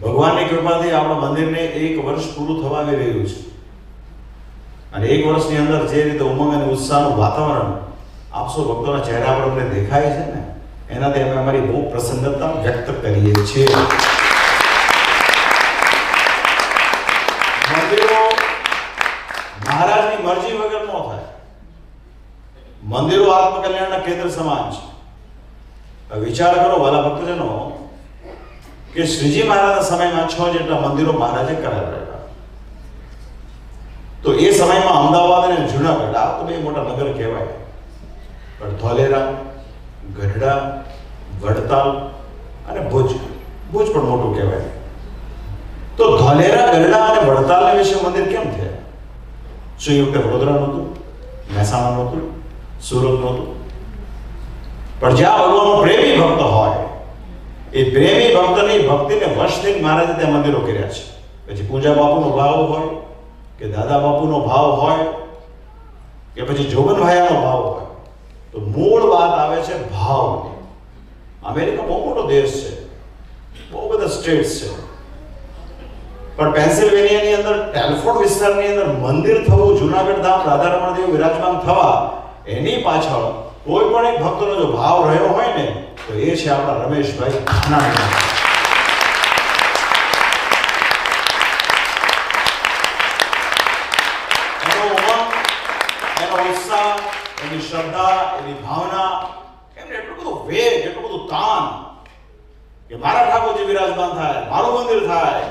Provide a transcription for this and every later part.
ભગવાનની કૃપાથી આપણા મંદિરને 1 વર્ષ પૂરું થવા આવી રહ્યું છે અને 1 વર્ષની અંદર જે રીતે ઉમંગ અને ઉત્સાહનું વાતાવરણ આપસો ભક્તોના ચહેરા પર અમને દેખાય છે ને, એનાથી અમે અમારી બહુ પ્રસન્નતા વ્યક્ત કરીએ છીએ. મંદિરો મહારાજની મરજી વગર ન થાય. મંદિરો આત્મકલ્યાણના કેન્દ્ર સમાન છે. વિચાર કરો વાલા ભક્તજનો કે શ્રીજી મહારાજના સમયમાં 6 જેટલા મંદિરો મહારાજે કરાવ્યા. તો એ સમયમાં અમદાવાદ અને જુનાગઢ આ તો બે મોટા નગર કહેવાય, પણ ધોલેરા, ગઢડા, વડતાલ અને ભુજ પણ મોટું કહેવાય. તો ધોલેરા, ગઢડા અને વડતાલ વિશે મંદિર કેમ થયા? શું એ વખતે વડોદરા નહોતું, મહેસાણા નહોતું, સુરત નહોતું? પણ જ્યાં ભગવાનનો પ્રેમી ભક્ત હોય, એ પ્રેમી ભક્તની ભક્તિને વશ થઈને મહારાજે ત્યાં મંદિરો કર્યા છે. પછી પૂજા બાપુનો ભાવ હોય કે દાદા બાપુનો ભાવ હોય કે પછી જોગનભાઈનો ભાવ હોય, તો મૂળ વાત આવે છે ભાવની. અમેરિકા બહુ મોટો દેશ છે, બહુ બધા સ્ટેટ્સ છે, પણ પેન્સિલ્વેનિયાની અંદર ટેલફોર્ડ વિસ્તારની અંદર મંદિર થવું, જુનાગઢ ધામ રાધારમણ દેવ વિરાજમાન થવા, એની પાછળ કોઈ પણ એક ભક્તનો જો ભાવ રહ્યો હોય ને, તો એ છે આપણા રમેશભાઈ ધાનાણી. એનો ઉમંગ, એનો ઉત્સાહ, એની શ્રદ્ધા, એની ભાવના, એમને એટલું બધું વેગ, એટલું બધું તાન કે મારા ઠાકોરજી વિરાજમાન થાય, મારું મંદિર થાય,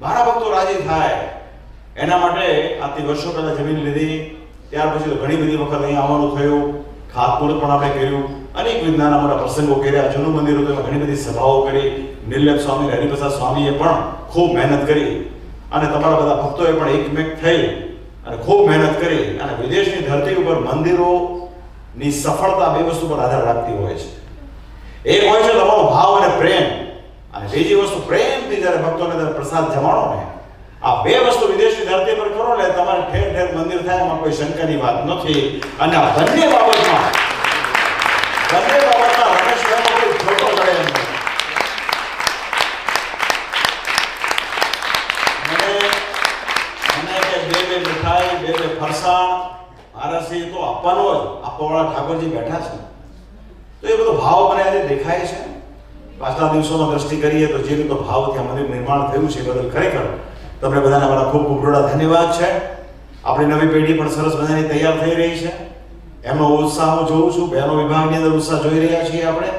મારા ભક્તો રાજી થાય. એના માટે આજથી વર્ષો પહેલા જમીન લીધી. ત્યાર પછી તો ઘણી બધી વખત અહીં આવવાનું થયું, ખાતમુહૂર્ત પણ આપણે કર્યું, અનેક નાના મોટા પ્રસંગો કર્યા. જૂનું મંદિર હતું એમાં ઘણી બધી સભાઓ કરી. નિર્લેપ સ્વામી, હરિપ્રસાદ સ્વામીએ પણ ખૂબ મહેનત કરી અને તમારા બધા ભક્તોએ પણ એકમેક થઈ અને ખૂબ મહેનત કરી. અને વિદેશની ધરતી ઉપર મંદિરોની સફળતા બે વસ્તુ પર આધાર રાખતી હોય છે. એક હોય છે તમારો ભાવ અને પ્રેમ, અને બીજી વસ્તુ પ્રેમથી જ્યારે ભક્તોને ત્યારે પ્રસાદ જમાડો ને, આ બે વસ્તુ વિદેશની ધરતી પર કરો ને, તમારે ઠેર ઠેર મંદિર થાય, એમાં કોઈ શંકાની વાત નથી. અને આ બંને બાબતમાં રમેશભાઈનો કોઈ ખોટો કરે એમ નથી. મને કે બે મીઠાઈ, બે ફરસાણ મારાથી તો આપવાનો જ, આપવાવાળા ઠાકોરજી બેઠા છે. તો એ બધો ભાવ મને આજે દેખાય છે. પાછલા દિવસોમાં દ્રષ્ટિ કરીએ તો જે રીતનો ભાવથી આ મંદિર નિર્માણ થયું છે, બદલ ખરેખર તમને બધાને મારા ખૂબ ખૂબ ધન્યવાદ છે. આપણી નવી પેઢી પણ સરસ મજાની તૈયાર થઈ રહી છે. એમનો ઉત્સાહ હું જોઉં છું, બહેનો વિભાગની અંદર ઉત્સાહ જોઈ રહ્યા છીએ આપણે.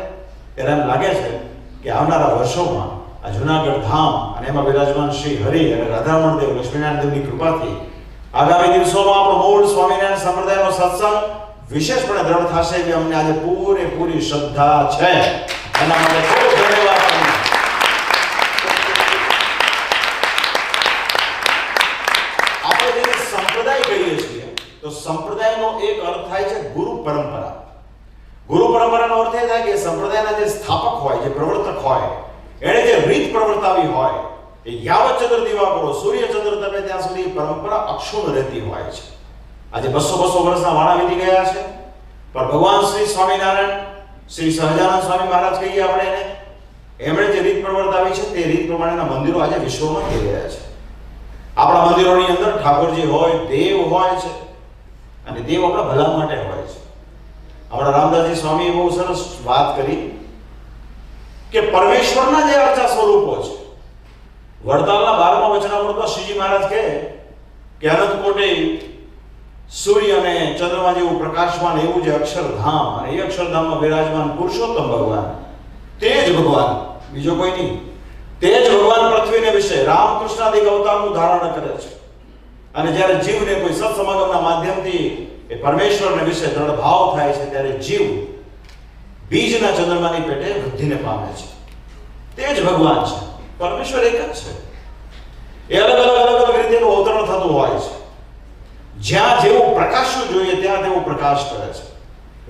ત્યારે એમ લાગે છે કે આવનારા વર્ષોમાં આ જુનાગઢ ધામ અને એમાં વિરાજમાન શ્રી હરિ અને રાધારમણ દેવ, લક્ષ્મીનારાયણ દેવની કૃપાથી આગામી દિવસોમાં આપણો મૂળ સ્વામિનારાયણ સંપ્રદાયનો સત્સંગ વિશેષપણે દ્રઢ થશે એવી અમને આજે પૂરેપૂરી શ્રદ્ધા છે. એના માટે ખૂબ ધન્યવાદ. તો સંપ્રદાયનો એક અર્થ થાય છે ગુરુ પરંપરા. ગુરુ પરંપરાનો અર્થ એ થાય કે સંપ્રદાયના જે સ્થાપક હોય, જે પ્રવર્તક હોય, એણે જે રીત પ્રવર્તાવી હોય, એ યાવત ચંદ્ર દિવાકરો, સૂર્ય ચંદ્ર તપે ત્યાં સુધી પરંપરા અક્ષુણ્ણ રહેતી હોય છે. આજે 200 વર્ષના વાણા વીતી ગયા છે, પણ ભગવાન શ્રી સ્વામિનારાયણ, શ્રી સહજાનંદ સ્વામી મહારાજ કહીએ આપણે એને, એમણે જે રીત પ્રવર્તાવી છે તે રીત પ્રમાણેના મંદિરો આજે વિશ્વમાં થઈ રહ્યા છે. આપણા મંદિરોની અંદર ઠાકોરજી હોય, દેવ હોય છે, અને દેવ આપણા ભલા માટે હોય છે. આપણા રામદાસજી સ્વામીએ બહુ સરસ વાત કરી કે પરમેશ્વરના જે અર્ચા સ્વરૂપો છે. વડતાલના 12મા વચનામૃતમાં શ્રીજી મહારાજ કહે કે અનંત કોટી સૂર્ય અને ચંદ્રમા જેવું પ્રકાશમાન એવું જે અક્ષરધામ, અને એ અક્ષરધામમાં વિરાજમાન પુરુષોત્તમ ભગવાન, તે જ ભગવાન, બીજો કોઈ નહીં, તે જ ભગવાન પૃથ્વીને વિશે રામકૃષ્ણાદિક અવતારનું ધારણ કરે છે. અને જ્યારે જીવને કોઈ સત્સમાગમના માધ્યમથી એ પરમેશ્વરને વિશે દ્રઢ ભાવ થાય છે, ત્યારે જીવ બીજના ચંદ્રમાની પેટે વૃદ્ધિને પામે છે. તે જ ભગવાન છે. પરમેશ્વર એક જ છે. એ અલગ અલગ રીતેનું અવતરણ થતું હોય છે. જ્યાં જેવું પ્રકાશવું જોઈએ ત્યાં તેવું પ્રકાશ કરે છે.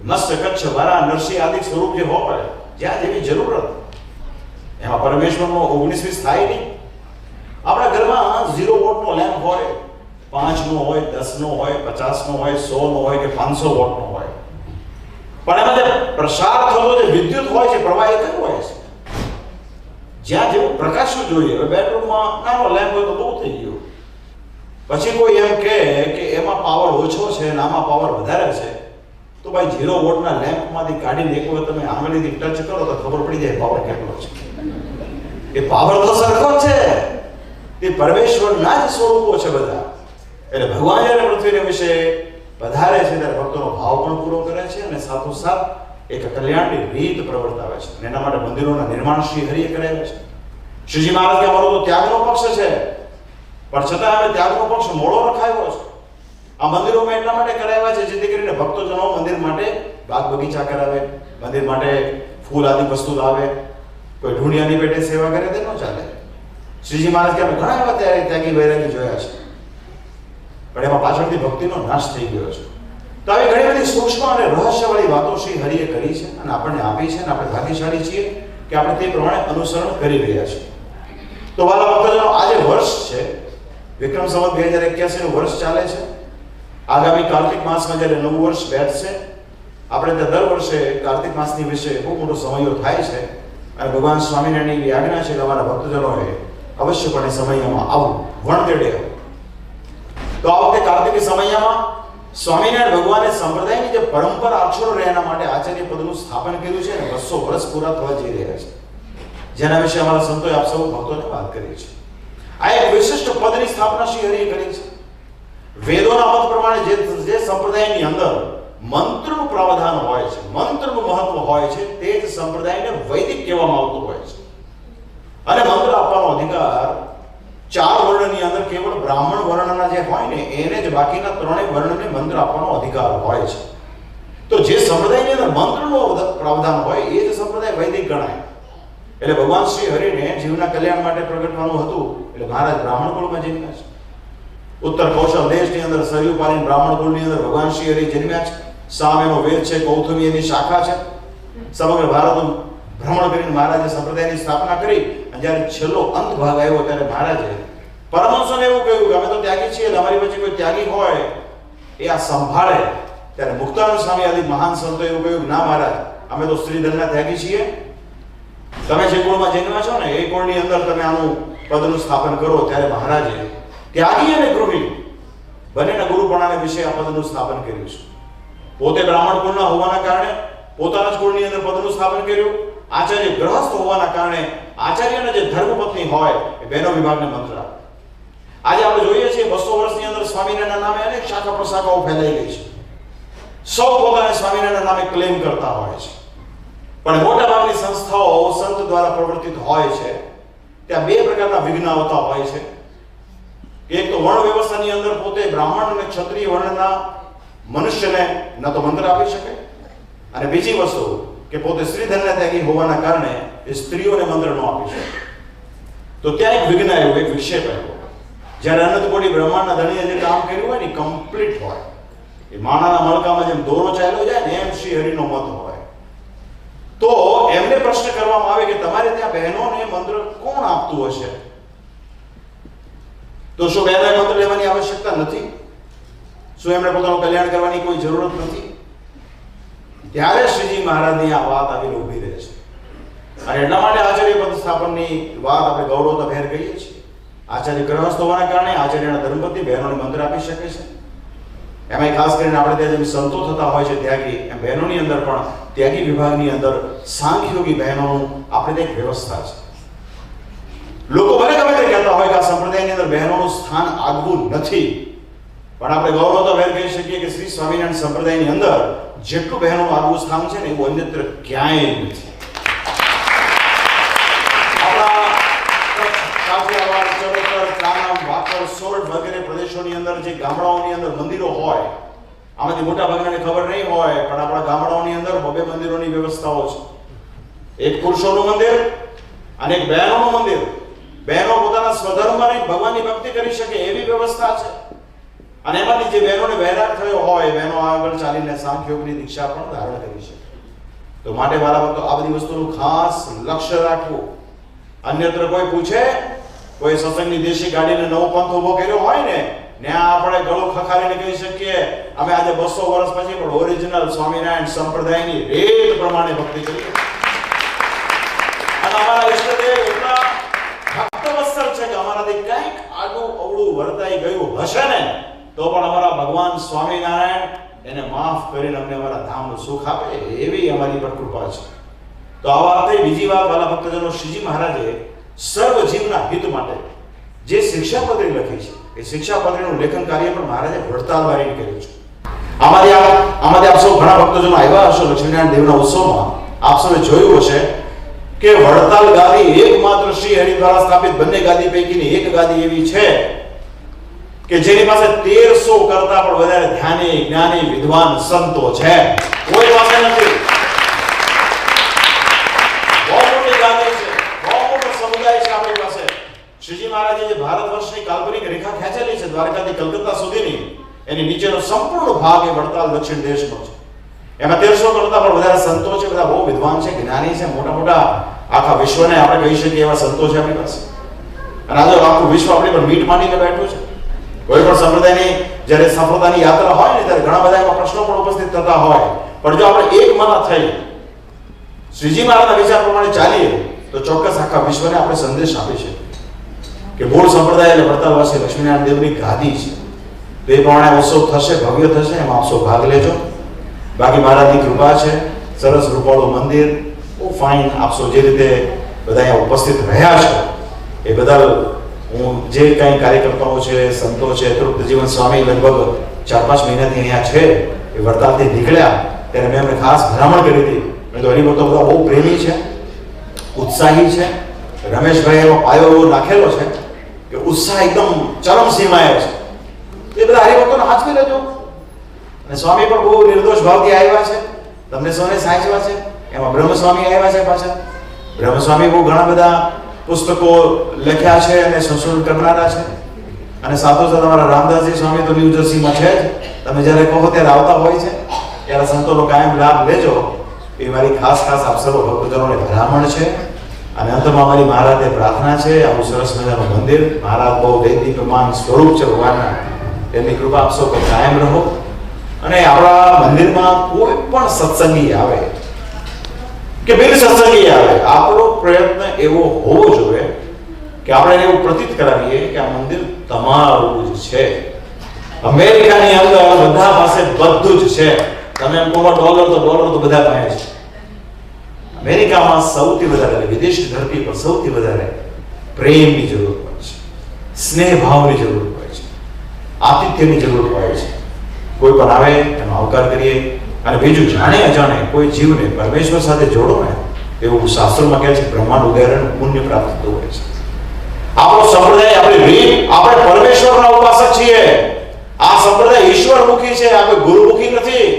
મસ્ત, કચ્છ, વરા, નરસિંહ આદિ સ્વરૂપ જે હોય, જ્યાં જેવી જરૂરત, એમાં પરમેશ્વરનો 19-20 થાય નહીં. આપણા ઘરમાં 0 વોટનો લેમ્પ હોય, 5નો હોય, 10નો હોય, 50નો હોય, 100નો હોય કે 500 વોટનો હોય, પણ એમાં જે પ્રસાર થતો જે વિદ્યુત હોય છે, પ્રવાહ એક જ હોય છે. જ્યાં જેવું પ્રકાશવું જોઈએ. હવે બેડરૂમમાં નાનો લેમ્પ હોય તો બહુ થઈ ગયો. પછી કોઈ એમ કહે કે એમાં પાવર ઓછો છે અને આમાં પાવર વધારે છે, તો ભાઈ 0 વોટના લેમ્પમાંથી કાઢીને એક વખત તમે આંગળીથી ટચ કરો તો ખબર પડી જાય પાવર કેટલો છે. એ પાવર તો સરખો જ છે, તે પરમેશ્વરના જ સ્વરૂપો છે બધા. એટલે ભગવાન જ્યારે પૃથ્વીને વિશે પધારે છે ત્યારે ભક્તોનો ભાવ પણ પૂરો કરે છે અને સાથોસાથ એક કલ્યાણની રીત પ્રવર્તાવે છે. અને એના માટે મંદિરોના નિર્માણ શ્રી હરિએ કરાવ્યા છે. શ્રીજી મહારાજ કે અમારો તો ત્યાગનો પક્ષ છે, પણ છતાં અમે ત્યાગનો પક્ષ મોડો રખાયો છે. આ મંદિરોમાં એટલા માટે કરાવ્યા છે જેથી કરીને ભક્તોજનો મંદિર માટે બાગ બગીચા કરાવે, મંદિર માટે ફૂલ આદિ વસ્તુ લાવે, કોઈ ઢૂંઢિયાની પેટે સેવા કરે તે ન ચાલે. શ્રીજી મહારાજ કે અમે ઘણા એવા ત્યાગી વૈરાગી જોયા છે, પણ એમાં પાછળથી ભક્તિનો નાશ થઈ ગયો છે. તો આવી ઘણી બધી સૂક્ષ્મ અને રહસ્યવાળી વાતો શ્રી હરિએ કરી છે અને આપણને આપી છે અને આપણે ભાગ્યશાળી છીએ કે આપણે તે પ્રમાણે અનુસરણ કરી રહ્યા છીએ. તો વાલા ભક્તજનો, આજે વર્ષ છે, વિક્રમ સંવત 2081 નું વર્ષ ચાલે છે. આગામી કાર્તિક માસમાં જ્યારે નવું વર્ષ બેઠશે, આપણે ત્યાં દર વર્ષે કાર્તિક માસની વિશે બહુ મોટો સમયો થાય છે અને ભગવાન સ્વામિનારાયણની આજ્ઞા છે કે અમારા ભક્તજનોએ અવશ્યપણે સમયમાં આવવું, વણદેડે આવવું. તો આ વખતે કાર્તિકી સમયમાં સ્વામિનારાયણ ભગવાને સંપ્રદાયની જે પરંપરા અક્ષરો રહે એના માટે આચાર્ય પદનું સ્થાપન કર્યું છે અને 200 વર્ષ પૂરા થવા જઈ રહ્યા છે, જેના વિશે અમારા સંતોએ આપ સૌ ભક્તોને વાત કરી છે. આ એક વિશિષ્ટ પદની સ્થાપના શ્રી હરિએ કરી છે. વેદોના મત પ્રમાણે જે સંપ્રદાયની અંદર મંત્રનું પ્રાવધાન હોય છે, મંત્રનું મહત્વ હોય છે, તે જ સંપ્રદાયને વૈદિક કહેવામાં આવતું હોય છે. અને મંત્ર આપવાનો અધિકાર 4 વર્ણની અંદર કેવળ બ્રાહ્મણ વર્ણના જે હોય ને એને જ બાકીના 3 વર્ણને મંત્ર આપવાનો અધિકાર હોય છે. તો જે સંપ્રદાયની અંદર મંત્રનું પ્રાવધાન હોય એ જ સંપ્રદાય વૈદિક ગણાય. એટલે ભગવાન શ્રી હરિને જીવના કલ્યાણ માટે પ્રગટવાનું હતું એટલે મહારાજ બ્રાહ્મણ કુળમાં જન્મ્યા છે. ઉત્તર કૌશલ દેશની અંદર સરયુપાલીન બ્રાહ્મણ કુળની અંદર ભગવાન શ્રી હરિ જન્મ્યા છે. સામેનો વેદ છે, કૌથમી એની શાખા છે. સમગ્ર ભારતનું ભ્રમણ કરીને મહારાજે સંપ્રદાયની સ્થાપના કરી અને જ્યારે છેલ્લો અંત ભાગ આવ્યો ત્યારે મહારાજે પરમહંસોને એવું કહ્યું કે અમે તો ત્યાગી છીએ, અમારી વચ્ચે કોઈ ત્યાગી હોય એ આ સંભાળે. ત્યારે મુક્તાનંદ સ્વામી આદિ મહાન સંતો એવું કહ્યું, ના મહારાજ, અમે તો સ્ત્રીધનના ત્યાગી છીએ. તમે જે કુળમાં જન્મ્યા છો ને એ કુળની અંદર તમે આનું પદનું સ્થાપન કરો. ત્યારે મહારાજે ત્યાગી અને ગૃહિણી બંનેના ગુરુપણાને વિશે આ પદનું સ્થાપન કર્યું છે. પોતે બ્રાહ્મણ કુળના હોવાના કારણે પોતાના જ કુળની અંદર પદનું સ્થાપન કર્યું. આચાર્ય ગ્રહસ્થ હોવાના કારણે આચાર્યના જે ધર્મપત્ની હોય એ બહેનો વિભાગને મંત્ર આપે. આજે આપણે જોઈએ છીએ 200 વર્ષની અંદર સ્વામિનારાયણના નામે અનેક શાખા પ્રશાખાઓ ફેલાઈ ગઈ છે. સૌ પોતાને સ્વામિનારાયણના નામે ક્લેમ કરતા હોય છે, પણ મોટાભાગની સંસ્થાઓ સંત દ્વારા પ્રવર્તિત હોય છે. ત્યાં 2 પ્રકારના વિઘ્ન આવતા હોય છે. એક તો વર્ણ વ્યવસ્થાની અંદર પોતે બ્રાહ્મણ અને ક્ષત્રિય વર્ણના મનુષ્યને ન તો મંત્ર આપી શકે, અને બીજી વસ્તુ કે પોતે સ્ત્રીધનના ત્યાગી હોવાના કારણે એ સ્ત્રીઓને મંત્ર ન આપી શકે. તો ત્યાં એક વિઘ્ન આવ્યું, એક વિક્ષેપ આવ્યો. જ્યારે અનંત કોટી બ્રહ્માંડના ધણીએ જે કામ કર્યું હોય ને કમ્પ્લીટ હોય, એ માણાના મણકામાં જેમ દોરો ચાલ્યો જાય ને એમ શ્રી હરિનો મત હોય. તો એમને પ્રશ્ન કરવામાં આવે કે તમારે ત્યાં બહેનોને મંત્ર કોણ આપતું હશે? તો શું બહેનોએ મંત્ર લેવાની આવશ્યકતા નથી? શું એમણે પોતાનું કલ્યાણ કરવાની કોઈ જરૂરત નથી? ત્યારે શ્રીજી મહારાજની આ વાત આવીને ઊભી રહે છે. અને એટલા માટે આચાર્ય પદ સ્થાપનની વાત આપણે ગૌરવતાભેર કહીએ છીએ. આચાર્ય ગ્રહસ્થ હોવાના કારણે આચાર્યના ધર્મપત્ની બહેનોને મંત્ર આપી શકે છે. એમાં ખાસ કરીને આપણે ત્યાં જેમ સંતો થતા હોય છે ત્યાગી, એમ બહેનોની અંદર પણ ત્યાગી વિભાગની અંદર સાંખ્યોગી બહેનોનું આપણે ત્યાં એક વ્યવસ્થા છે. લોકો ભલે ગમે તે કહેતા હોય કે આ સંપ્રદાયની અંદર બહેનોનું સ્થાન આગવું નથી, પણ આપણે ગૌરવતાભેર કહી શકીએ કે શ્રી સ્વામિનારાયણ સંપ્રદાયની અંદર જેટલું બહેનોનું આગવું સ્થાન છે ને એવું અન્યત્ર ક્યાંય નથી. સોરઠ વગેરે પ્રદેશોની અંદર જે ગામડાઓની અંદર મંદિરો હોય, આમાંથી મોટા ભાગનાને ખબર નહીં હોય, પણ આપણા ગામડાઓની અંદર 2 મંદિરોની વ્યવસ્થાઓ છે. એક પુરુષોનું મંદિર અને એક બહેનોનું મંદિર. બહેનો પોતાના સ્વધર્મમાં ભગવાનની ભક્તિ કરી શકે એવી વ્યવસ્થા છે. અને એમાંથી જે બહેનોને વૈરાગ થયો હોય, બહેનો આગળ ચાલીને સાંખ્યોગની દીક્ષા પણ ધારણ કરી શકે. તો માટે વાલા ભક્તો, આ બધી વસ્તુનું ખાસ લક્ષ્ય રાખવું. અન્યત્ર કોઈ પૂછે, કોઈ સત્સંગની દેશી ગાડીને નવો પંથ ઉભો કર્યો હોય ને આપણે ગળું ખખારીને કહી શકીએ અમે આજે 200 વર્ષ પછી પણ ઓરિજિનલ સ્વામિનારાયણ સંપ્રદાયની રીત પ્રમાણે ભક્તિ કરીએ. અને અમારા ઈષ્ટદેવ એટલા આડું અવળું વર્તાઈ ગયું હશે ને તો પણ અમારા ભગવાન સ્વામિનારાયણ એને માફ કરીને અમને અમારા ધામનું સુખ આપે એવી અમારી પર કૃપા છે. તો આ વાત થઈ. બીજી વાત, વાલા ભક્તજનો, શ્રીજી મહારાજે સર્વ જીવના હિત માટે જે શિક્ષાપત્રી લખી છે એ શિક્ષાપત્રીનું લેખન કાર્ય પણ મહારાજે વડતાલ વાળીને કર્યું છે. આમાંથી આપ સૌ ઘણા ભક્તજનો આવ્યા હશો લક્ષ્મીનારાયણ દેવના ઉત્સવમાં. આપ સૌએ જોયું હશે કે વડતાલ ગાદી એકમાત્ર શ્રી હરિ દ્વારા સ્થાપિત બંને ગાદી પૈકીની એક ગાદી એવી છે કે જેની પાસે 1300 કરતા પણ વધારે ધ્યાની, જ્ઞાની, વિદ્વાન સંતો છે. કોઈ પાસે નથી. બહુ મોટી ગાદી છે, બહુ મોટો સમુદાય છે આપણી પાસે. શ્રીજી મહારાજે જે ભારત વર્ષની કાલ્પનિક રેખા ખેંચેલી છે દ્વારકાથી કલકત્તા સુધીની, એની નીચેનો સંપૂર્ણ ભાગ એ વડતાલ દક્ષિણ દેશનો છે. એમાં 1300 કરતા પણ વધારે સંતો છે. બધા બહુ વિદ્વાન છે, જ્ઞાની છે. મોટા મોટા આખા વિશ્વને આપણે કહી શકીએ એવા સંતો છે આપણી પાસે. અને આજે આખું વિશ્વ આપણી પર મીટ માંડીને બેઠું છે. કોઈ પણ સંપ્રદાયની જ્યારે સફળતાની યાત્રા હોય ને ત્યારે ઘણા બધા એવા પ્રશ્નો પણ ઉપસ્થિત થતા હોય, પણ જો આપણે એક મના થઈ શ્રીજી મહારાજના વિચાર પ્રમાણે ચાલીએ તો ચોક્કસ આખા વિશ્વને આપણે સંદેશ આપી શકીએ કે મૂળ સંપ્રદાય એટલે વડતાલવાસી લક્ષ્મીનારાયણ દેવની ગાદી છે. તો એ પ્રમાણે ઉત્સવ થશે, ભવ્ય થશે, એમાં આપ સૌ ભાગ લેજો. બાકી મહારાજની કૃપા છે, સરસ રૂપાળું મંદિર, બહુ ફાઇન. આપ સૌ જે રીતે બધા અહીંયા ઉપસ્થિત રહ્યા છો એ બદલ હું જે કંઈ કાર્યકર્તાઓ છે, સંતો છે, તૃપ્તજીવન સ્વામી લગભગ 4-5 મહિનાથી અહીંયા છે. એ વડતાલથી નીકળ્યા ત્યારે મેં એમને ખાસ ભલામણ કરી હતી. મેં તો હરિભક્તો બધા બહુ પ્રેમી છે, ઉત્સાહી છે. રમેશભાઈ એવો પાયો એવો નાખેલો છે કે ઉત્સાહ એકદમ ચરમ સીમાએ છે. એ બધા હરિભક્તોને હાથવી લેજો. અને સ્વામી પણ બહુ નિર્દોષ ભાવથી આવ્યા છે, તમને સૌને સાચવા છે. એમાં બ્રહ્મસ્વામી આવ્યા છે પાછા. બ્રહ્મસ્વામી બહુ ઘણા બધા પુસ્તકો લખ્યા છે અને સંશોધન કરનારા છે. અને સાથોસાથ અમારા રામદાસજી સ્વામી તો ન્યૂ જર્સીમાં છે જ. તમે જ્યારે કહો ત્યારે આવતા હોય છે, ત્યારે સંતોનો કાયમ લાભ લેજો. એ મારી ખાસ આપ સર્વ ભક્તજનોને ભલામણ છે. અને અંતમાં અમારી મહારાજને પ્રાર્થના છે, આવું સરસ મજાનું મંદિર, મહારાજ બહુ દૈદીપ્યમાન સ્વરૂપ છે ભગવાનના, એમની કૃપા આપ સૌ પર કાયમ રહો. અને આપણા મંદિરમાં કોઈ પણ સત્સંગી આવે કે બિન સત્સંગી આવે, આપણો પ્રયત્ન એવો હોવો જોઈએ કે આપણે એને એવું પ્રતીત કરાવીએ કે આ મંદિર તમારું જ છે. અમેરિકાની અંદર બધા પાસે બધું જ છે. તમે એમ કહો ડોલર તો બધા પાસે છે. અમેરિકામાં સૌથી વધારે, વિદેશી ધરતી પર સૌથી વધારે પ્રેમની જરૂર હોય છે, સ્નેહ ભાવની જરૂર હોય છે, આતિથ્યની જરૂર હોય છે. કોઈ પણ આવે એનો આવકાર કરીએ. અને બીજું, જાણે અજાણે કોઈ જીવને પરમેશ્વર સાથે જોડો ને, એવું શાસ્ત્રોમાં કહે છે બ્રહ્માંડ ઉદાહરણ પુણ્ય પ્રાપ્ત થતું હોય છે. આપણો સંપ્રદાય, આપણી રીત, આપણે પરમેશ્વરના ઉપાસક છીએ. આ સંપ્રદાય ઈશ્વરમુખી છે, આ કોઈ ગુરુમુખી નથી.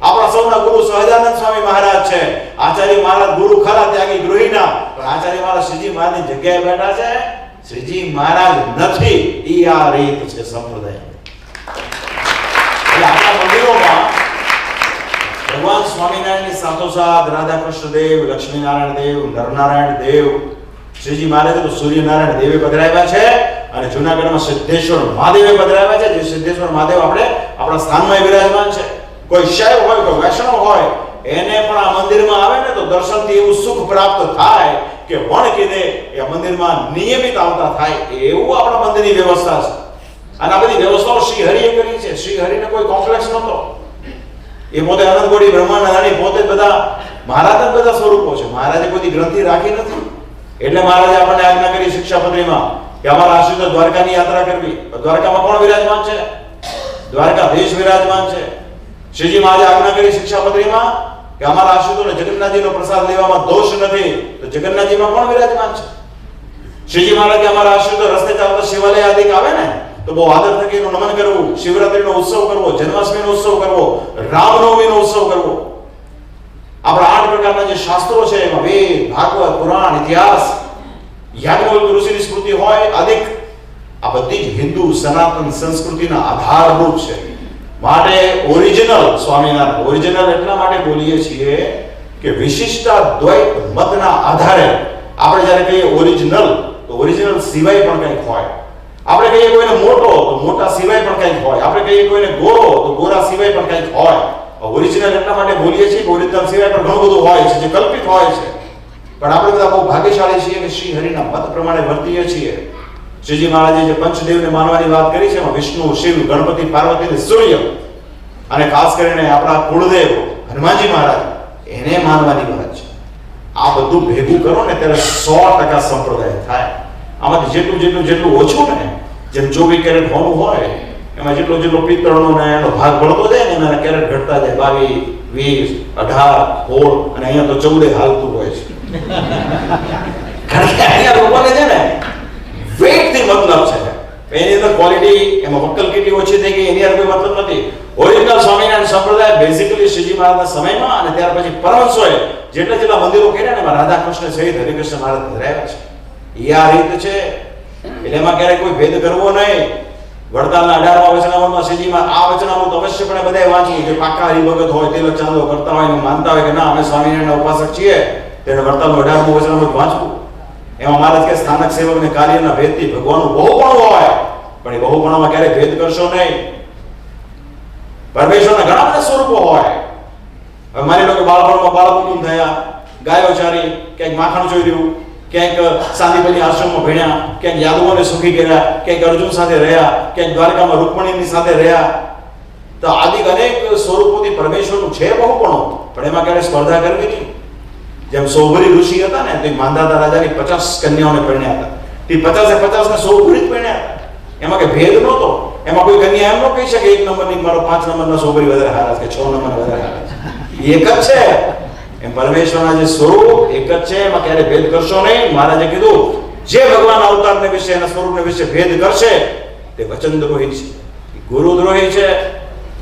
આપણા સૌના ગુરુ સહજાનંદ સ્વામી મહારાજ છે. આચાર્ય મહારાજ ગુરુ ખરા, ત્યાગી ગૃહીના, પણ આચાર્ય મહારાજ શ્રીજી મહારાજની જગ્યાએ બેઠા છે. શ્રીજી મહારાજ નથી. ઈ આ રીત છે સંપ્રદાય. એટલે આપણા મંદિરોમાં ભગવાન સ્વામિનારાયણની સાથોસાથ રાધા કૃષ્ણ દેવ, લક્ષ્મીનારાયણ દેવ, નરનારાયણ દેવ, શ્રીજી મહારાજે તો સૂર્યનારાયણ દેવે પધરાવ્યા છે. અને જૂનાગઢમાં સિદ્ધેશ્વર મહાદેવે પધરાવ્યા છે. જે સિદ્ધેશ્વર મહાદેવ આપણા સ્થાનમાં વિરાજમાન છે. કોઈ શૈવ હોય, કોઈ વૈષ્ણવ હોય, એને પણ આ મંદિરમાં આવે ને તો દર્શનથી એવું સુખ પ્રાપ્ત થાય કે વણ કીધે એ મંદિરમાં નિયમિત આવતા થાય. એવું આપણા મંદિરની વ્યવસ્થા છે. અને આ બધી વ્યવસ્થાઓ શ્રી હરિએ કરી છે. શ્રી હરિને કોઈ કોમ્પ્લેક્સ નહોતો. એ પોતે અનંતકોટી બ્રહ્માંડ પોતે બધા મહારાજ બધા સ્વરૂપો છે. મહારાજે કોઈ ગ્રંથિ રાખી નથી. એટલે મહારાજે આપણને આજ્ઞા કરી શિક્ષાપત્રીમાં કે અમારા આશ્રિતો દ્વારકાની યાત્રા કરવી. દ્વારકામાં કોણ વિરાજમાન છે? દ્વારકાધીશ વિરાજમાન છે. શ્રીજી મહારાજે આજ્ઞા કરી શિક્ષાપત્રીમાં કે અમારા આશ્રિતોને જગન્નાથજીનો પ્રસાદ લેવામાં દોષ નથી. તો જગન્નાથજીમાં કોણ વિરાજમાન છે? શ્રીજી મહારાજે અમારા આશ્રિતો રસ્તે ચાલતા શિવાલય આદિક આવે ને તો બહુ આદર થકી એનું નમન કરવું, શિવરાત્રીનો ઉત્સવ કરવો, જન્માષ્ટમીનો ઉત્સવ કરવો, રામનવમીનો ઉત્સવ કરવો. આપણા 8 પ્રકારના જે શાસ્ત્રો છે એમાં વેદ, ભાગવત, પુરાણ, ઇતિહાસ, યાજ્ઞવલ્ક્ય ઋષિની સ્મૃતિ હોય, આદિક આ બધી જ હિન્દુ સનાતન સંસ્કૃતિના આધારરૂપ છે. માટે ઓરિજિનલ સ્વામિનારાયણ, ઓરિજિનલ એટલા માટે બોલીએ છીએ કે વિશિષ્ટાદ્વૈત મતના આધારે આપણે જ્યારે કહીએ ઓરિજિનલ તો ઓરિજિનલ સિવાય પણ કંઈક હોય. આપણે કહીએ કોઈને મોટો તો મોટા સિવાય પણ કંઈક હોય. આપણે કહીએ કોઈને ગોરો તો ગોરા સિવાય પણ કંઈક હોય. ઓરિજિનલ એટલા માટે બોલીએ છીએ કે ઓરિજિનલ સિવાય પણ ઘણું બધું હોય છે જે કલ્પિત હોય છે. પણ આપણે બધા બહુ ભાગ્યશાળી છીએ કે શ્રી હરિના મત પ્રમાણે વર્તીએ છીએ. શ્રીજી મહારાજે જે પંચદેવને માનવાની વાત કરી છે એમાં વિષ્ણુ, શિવ, ગણપતિ, પાર્વતી અને સૂર્ય અને ખાસ કરીને આપણા કુળદેવ હનુમાનજી મહારાજ એને માનવાની વાત છે. આ બધું ભેગું કરો ને ત્યારે 100% સંપ્રદાય થાય. આમાંથી જેટલું ઓછું ને, જેમ 24 કેરેટ હોનું હોય એમાં જેટલો પિત્તળનો ને એનો ભાગ ભળતો જાય ને એના કેરેટ ઘટતા જાય, 22, 20, 18, 16 અને અહીંયા તો 14 હાલતું હોય છે. કારણ કે અહીંયા લોકોને છે ને વેટ થી મતલબ છે, એની અંદર ક્વોલિટી, એમાં વક્કલ કેટલી ઓછી થઈ ગઈ એની અંદર કોઈ મતલબ નથી. ઓરિજિનલ સ્વામિનારાયણ સંપ્રદાય બેઝિકલી શ્રીજી મહારાજના સમયમાં અને ત્યાર પછી પરમહંસોએ જેટલા મંદિરો કર્યા ને એમાં રાધા કૃષ્ણ સહિત હરિકૃષ્ણ મહારાજ ધરાવ્યા છે. એ આ રીત છે. એટલે એમાં ક્યારેય કોઈ ભેદ કરવો નહીં. વડતાલના 18મા વચનામૃતમાં શ્રીજીમાં આ વચનામૃત અવશ્યપણે બધાએ વાંચવું. જે પાકા હરિભગત હોય, તિલક ચાંદો કરતા હોય અને માનતા હોય કે ના અમે સ્વામિનારાયણના ઉપાસક છીએ, તેને વડતાલનું 18મું વચનામૃત વાંચવું. એમાં મહારાજ કે સ્થાનક સેવકને કાર્યના ભેદથી ભગવાનનું બહુપણું હોય, પણ એ બહુપણામાં ક્યારેય ભેદ કરશો નહીં. પરમેશ્વરના ઘણા બધા સ્વરૂપો હોય. હવે માની લો કે બાળપણમાં બાળકુટુંબ થયા, ગાયો ચારી, ક્યાંક માખણ ચોર્યું, ક્યાંક સાંદીપની આશ્રમમાં ભણ્યા, ક્યાંક યાદવોને સુખી કર્યા, ક્યાંક અર્જુન સાથે રહ્યા, ક્યાંક દ્વારકામાં રૂકમણીની સાથે રહ્યા. તો આદિ અનેક સ્વરૂપોથી પરમેશ્વરનું છે બહુપણું, પણ એમાં ક્યારે સ્પર્ધા કરવી નહીં. જેમ સૌભરી ઋષિ હતા ને, તો માંધાતા રાજાની 50 કન્યાઓને પરણ્યા હતા. તે 50 ને સૌભરી જ પરણ્યા હતા. એમાં કે ભેદ નહોતો. એમાં કોઈ કન્યા એમ ન કહી શકે 1 નંબરની મારો 5 નંબરના સૌભરી વધારે હારા છે કે 6 નંબર વધારે હારા છે. એક જ છે. એમ પરમેશ્વરના જે સ્વરૂપ એક જ છે, એમાં ક્યારે ભેદ કરશો નહીં. મહારાજે કીધું જે ભગવાન અવતારને વિશે, એના સ્વરૂપને વિશે ભેદ કરશે તે વચનદ્રોહી છે, ગુરુદ્રોહી છે.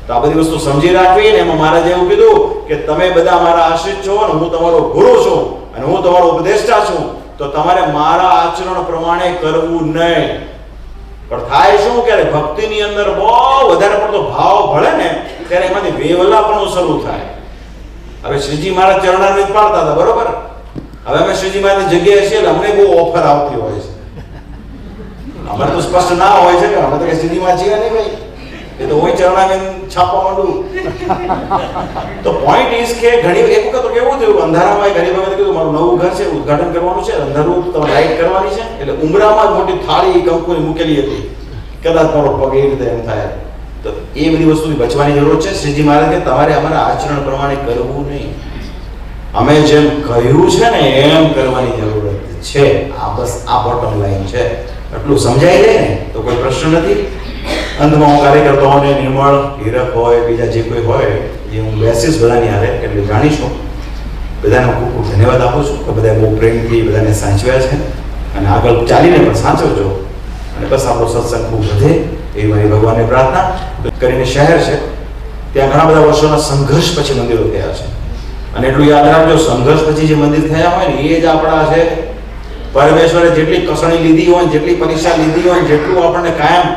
તો આ બધી વસ્તુ સમજી રાખવી. ને એમાં મહારાજે એવું કીધું કે તમે બધા મારા આશ્રિત છો અને હું તમારો ગુરુ છું અને હું તમારો ઉપદેષ્ટા છું, તો તમારે મારા આચરણ પ્રમાણે કરવું નહીં. પણ થાય શું કે ભક્તિની અંદર બહુ વધારે પડતો ભાવ ભળે ને ત્યારે એમાંથી વેવલાપણું શરૂ થાય. હવે શ્રીજી મહારાજ ચરણામૃત પાડતા હતા, બરોબર? હવે અમે શ્રીજી મહારાજની જગ્યાએ છીએ એટલે અમને બહુ ઓફર આવતી હોય છે. અમારે તો સ્પષ્ટ ના હોય છે કે અમે તો કે શ્રીજી મહારાજ છીએ નહીં ભાઈ, એ તો હું ચરણામૃત છાપવા માંડું. તો પોઈન્ટ ઇઝ કે ઘણી એક વખત તો કેવું થયું, અંધારામાં ઘણી વખત કીધું મારું નવું ઘર છે, ઉદ્ઘાટન કરવાનું છે, અંધારું તમારે લાઈટ કરવાની છે, એટલે ઉમરામાં જ મોટી થાળી કંકુની મૂકેલી હતી. કદાચ મારો પગ એ રીતે એમ થાય. તો એ બધી વસ્તુથી બચવાની જરૂર છે. શ્રીજી મહારાજ કે તમારે અમારા આચરણ પ્રમાણે કરવું નહીં, અમે જેમ કહ્યું છે ને એમ કરવાની જરૂરત છે. આ બસ આ બોટમ લાઈન છે. એટલું સમજાઈ જાય ને તો કોઈ પ્રશ્ન નથી. અંતમાં હું કાર્યકર્તાઓને નિર્મળ, હીરક હોય, બીજા જે કોઈ હોય એ હું બેસીસ બધાની હારે એટલે જાણીશું. બધાને ખૂબ ખૂબ ધન્યવાદ આપું છું કે બધાએ બહુ પ્રેમથી બધાને સાચવ્યા છે અને આગળ ચાલીને પણ સાચવજો અને બસ આપણો સત્સંગ ખૂબ વધે એવી મારી ભગવાનને પ્રાર્થના. કરીને શહેર છે ત્યાં ઘણા બધા વર્ષોના સંઘર્ષ પછી મંદિરો થયા છે અને એટલું યાદ રાખજો, સંઘર્ષ પછી જે મંદિર થયા હોય ને એ જ આપણા છે. પરમેશ્વરે જેટલી કસણી લીધી હોય, જેટલી પરીક્ષા લીધી હોય, જેટલું આપણને કાયમ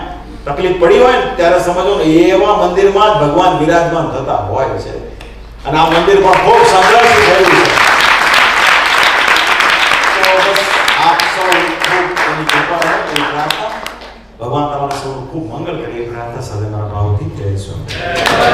તકલીફ પડી હોય ને ત્યારે સમજો ને એવા મંદિરમાં જ ભગવાન વિરાજમાન થતા હોય છે. અને આ મંદિર પણ ખૂબ સંઘર્ષ થયું છે. આપ સૌ ખૂબ એની કૃપા રહે એવી પ્રાર્થના. ભગવાન તમારા સૌનું ખૂબ મંગળ કરે એ પ્રાર્થના સાથે મારા ભાવથી જય સ્વામી.